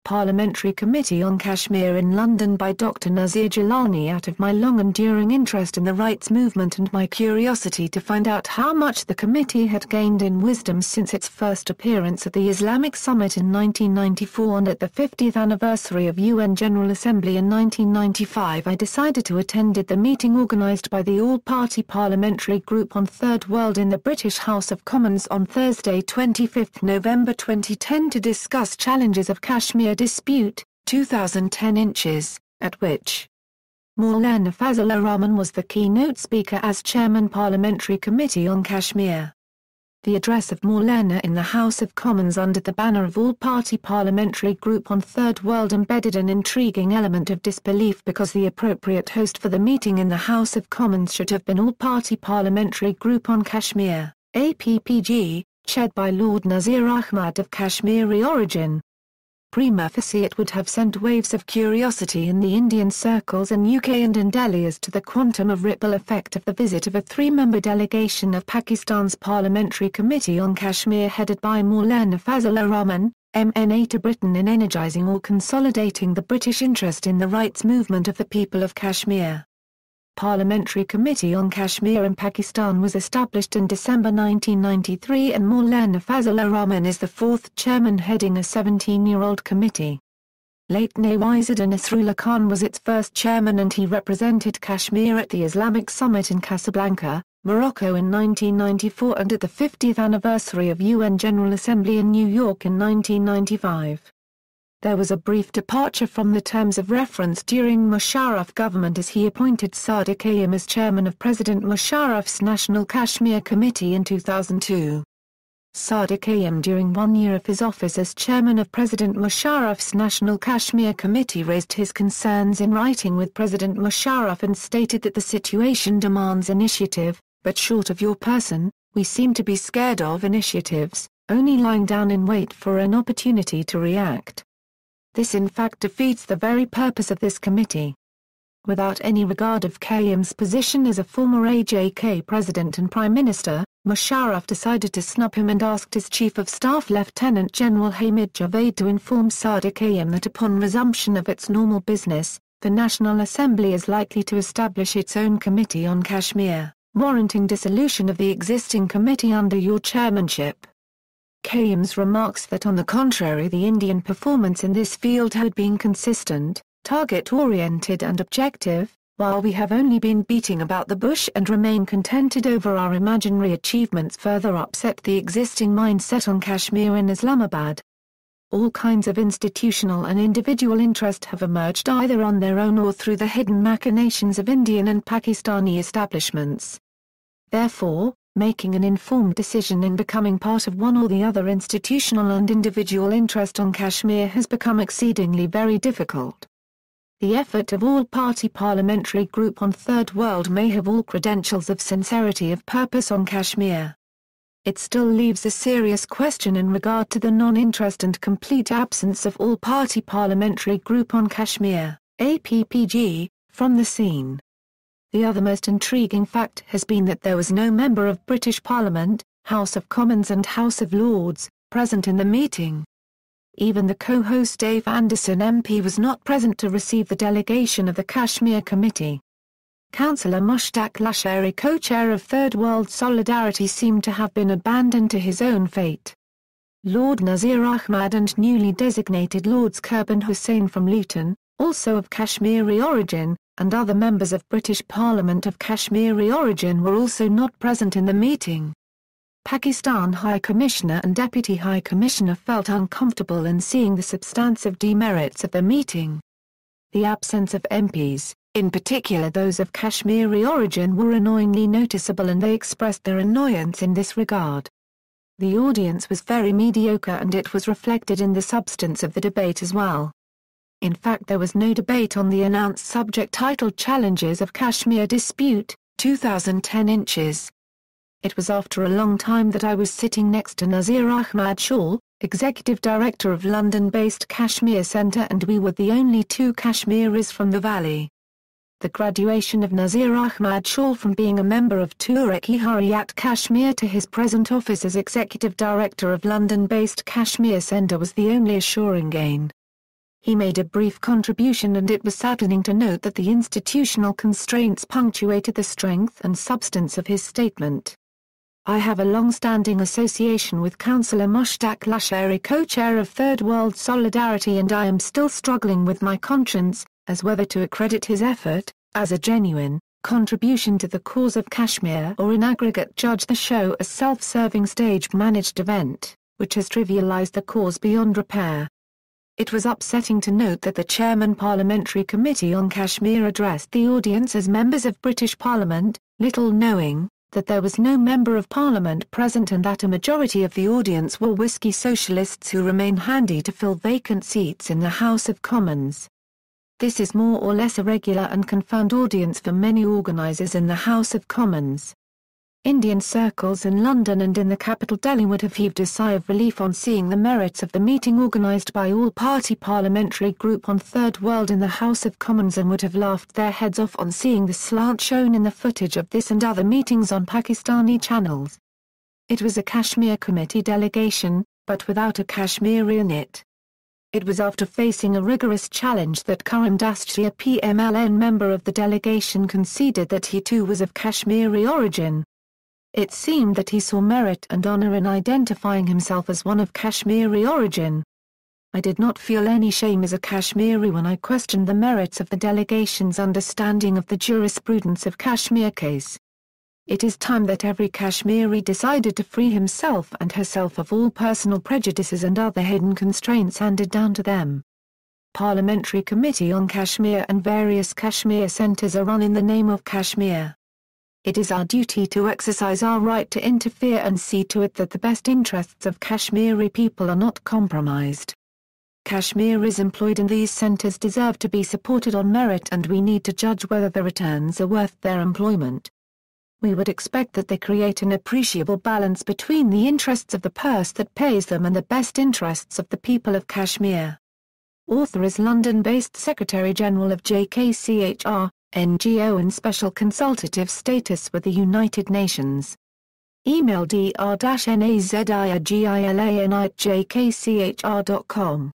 Parliamentary Committee on Kashmir in London by Dr. Nazir Gilani. Out of my long enduring interest in the rights movement and my curiosity to find out how much the committee had gained in wisdom since its first appearance at the Islamic Summit in 1994 and at the 50th anniversary of UN General Assembly in 1995, I decided to attend the meeting organised by the All-Party Parliamentary Group on Third World in the British House of Commons on Thursday 25 November 2010 to discuss challenges of Kashmir dispute, 2010 inches, at which Maulana Fazlur Rahman was the keynote speaker as Chairman Parliamentary Committee on Kashmir. The address of Maulana in the House of Commons under the banner of All-Party Parliamentary Group on Third World embedded an intriguing element of disbelief because the appropriate host for the meeting in the House of Commons should have been All-Party Parliamentary Group on Kashmir, APPG, chaired by Lord Nazir Ahmad of Kashmiri origin. Prima facie it would have sent waves of curiosity in the Indian circles in UK and in Delhi as to the quantum of ripple effect of the visit of a three-member delegation of Pakistan's Parliamentary Committee on Kashmir headed by Maulana Fazlur Rahman, MNA to Britain in energising or consolidating the British interest in the rights movement of the people of Kashmir. Parliamentary Committee on Kashmir in Pakistan was established in December 1993 and Maulana Fazlur Rahman is the fourth chairman heading a 17-year-old committee. Late Nawaizuddin Nasrullah Khan was its first chairman and he represented Kashmir at the Islamic Summit in Casablanca, Morocco in 1994 and at the 50th anniversary of UN General Assembly in New York in 1995. There was a brief departure from the terms of reference during Musharraf government as he appointed Sadiq Ayam as chairman of President Musharraf's National Kashmir Committee in 2002. Sadiq Ayam during 1 year of his office as chairman of President Musharraf's National Kashmir Committee raised his concerns in writing with President Musharraf and stated that the situation demands initiative, but short of your person, we seem to be scared of initiatives, only lying down in wait for an opportunity to react. This in fact defeats the very purpose of this committee. Without any regard of Kayam's position as a former AJK president and prime minister, Musharraf decided to snub him and asked his chief of staff Lieutenant General Hamid Javed to inform Sadiq Ayam that upon resumption of its normal business, the National Assembly is likely to establish its own committee on Kashmir, warranting dissolution of the existing committee under your chairmanship. Kayam's remarks that on the contrary the Indian performance in this field had been consistent, target-oriented and objective, while we have only been beating about the bush and remain contented over our imaginary achievements further upset the existing mindset on Kashmir in Islamabad. All kinds of institutional and individual interest have emerged either on their own or through the hidden machinations of Indian and Pakistani establishments. Therefore, making an informed decision in becoming part of one or the other institutional and individual interest on Kashmir has become exceedingly very difficult. The effort of all-party parliamentary group on Third World may have all credentials of sincerity of purpose on Kashmir. It still leaves a serious question in regard to the non-interest and complete absence of all-party parliamentary group on Kashmir, APPG, from the scene. The other most intriguing fact has been that there was no member of British Parliament, House of Commons and House of Lords, present in the meeting. Even the co-host Dave Anderson MP was not present to receive the delegation of the Kashmir Committee. Councillor Mushtaq Lashari, co-chair of Third World Solidarity, seemed to have been abandoned to his own fate. Lord Nazir Ahmad and newly designated Lords Kirb and Hussain from Luton, also of Kashmiri origin, and other members of British Parliament of Kashmiri origin were also not present in the meeting. Pakistan High Commissioner and Deputy High Commissioner felt uncomfortable in seeing the substantive demerits of the meeting. The absence of MPs, in particular those of Kashmiri origin, were annoyingly noticeable and they expressed their annoyance in this regard. The audience was very mediocre and it was reflected in the substance of the debate as well. In fact, there was no debate on the announced subject titled Challenges of Kashmir Dispute, 2010 inches. It was after a long time that I was sitting next to Nazir Ahmad Shah, Executive Director of London-based Kashmir Centre, and we were the only two Kashmiris from the Valley. The graduation of Nazir Ahmad Shah from being a member of Tehreek-e-Hurriyat Kashmir to his present office as Executive Director of London-based Kashmir Centre was the only assuring gain. He made a brief contribution, and it was saddening to note that the institutional constraints punctuated the strength and substance of his statement. I have a long-standing association with Councillor Mushtaq Lashari, co-chair of Third World Solidarity, and I am still struggling with my conscience, as whether to accredit his effort, as a genuine contribution to the cause of Kashmir, or in aggregate judge the show a self-serving stage-managed event, which has trivialized the cause beyond repair. It was upsetting to note that the Chairman Parliamentary Committee on Kashmir addressed the audience as members of British Parliament, little knowing that there was no Member of Parliament present and that a majority of the audience were whiskey socialists who remain handy to fill vacant seats in the House of Commons. This is more or less a regular and confirmed audience for many organisers in the House of Commons. Indian circles in London and in the capital Delhi would have heaved a sigh of relief on seeing the merits of the meeting organised by all-party parliamentary group on Third World in the House of Commons, and would have laughed their heads off on seeing the slant shown in the footage of this and other meetings on Pakistani channels. It was a Kashmir Committee delegation, but without a Kashmiri in it. It was after facing a rigorous challenge that Karim Dastji, a PMLN member of the delegation, conceded that he too was of Kashmiri origin. It seemed that he saw merit and honour in identifying himself as one of Kashmiri origin. I did not feel any shame as a Kashmiri when I questioned the merits of the delegation's understanding of the jurisprudence of Kashmir case. It is time that every Kashmiri decided to free himself and herself of all personal prejudices and other hidden constraints handed down to them. Parliamentary Committee on Kashmir and various Kashmir centres are run in the name of Kashmir. It is our duty to exercise our right to interfere and see to it that the best interests of Kashmiri people are not compromised. Kashmiris employed in these centres deserve to be supported on merit, and we need to judge whether the returns are worth their employment. We would expect that they create an appreciable balance between the interests of the purse that pays them and the best interests of the people of Kashmir. Author is London-based Secretary-General of JKCHR, NGO in special consultative status with the United Nations. Email dr-nazir@jkchr.com.